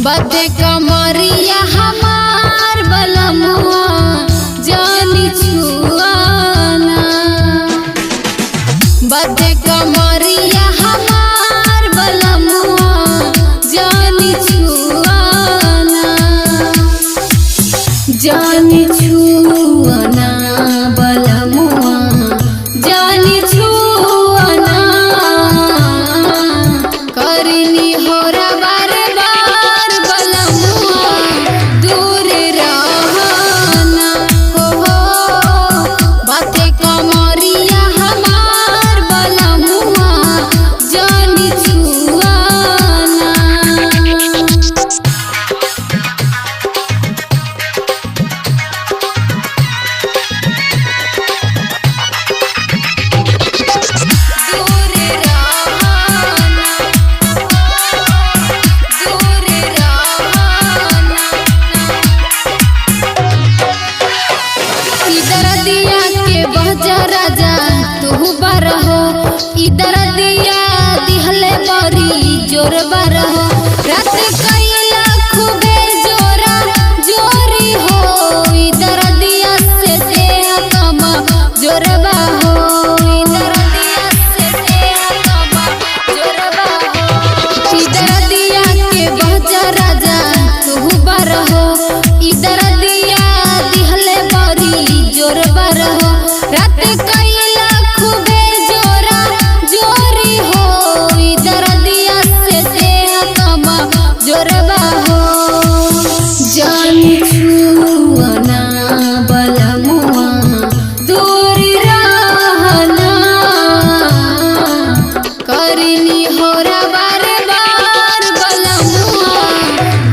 बदे कमरिया हमार बलमुआ जानी छुआना। बदे कमरिया हमार बलमुआ जानी छुआना। जानी छुआना बलमुआ जानी छुआना। करनी होरा बार बार बलमुआ दूर रहना। हो बाते कमरिया हमार बलमुआ जानी छुआना। राजा तू बरहो इधर दिया दिहले बरी जोर बरहो। रात कैला खूबे जोरा जोरी हो। इधर दिया से देह कमा जोर बाहो। इधर दिया से देह कमा जोर बाहो। इधर दिया के बजा राजा तू बरहो इधर दिया दिहले बरी जोर बरहो। रात कैला खूबे जोरा जोरी हो। इधर दिया से देह कमा जोरबा हो। जानी छुआना बलमुआ दूर रहना। करनी होरा बार बार बलमुआ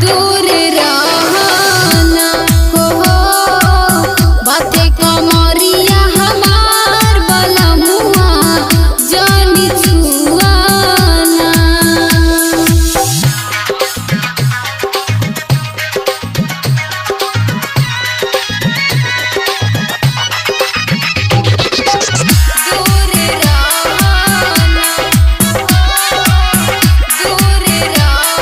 दूर रहना। हो बाते कमरिया जानी छुआना। दूर रहना दूर रहना।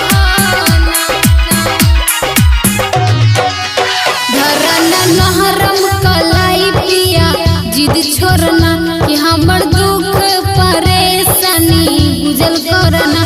धरना नहरम कलाई पिया जिद छोड़ना कि हमर दुख परेशानी गुजल करना।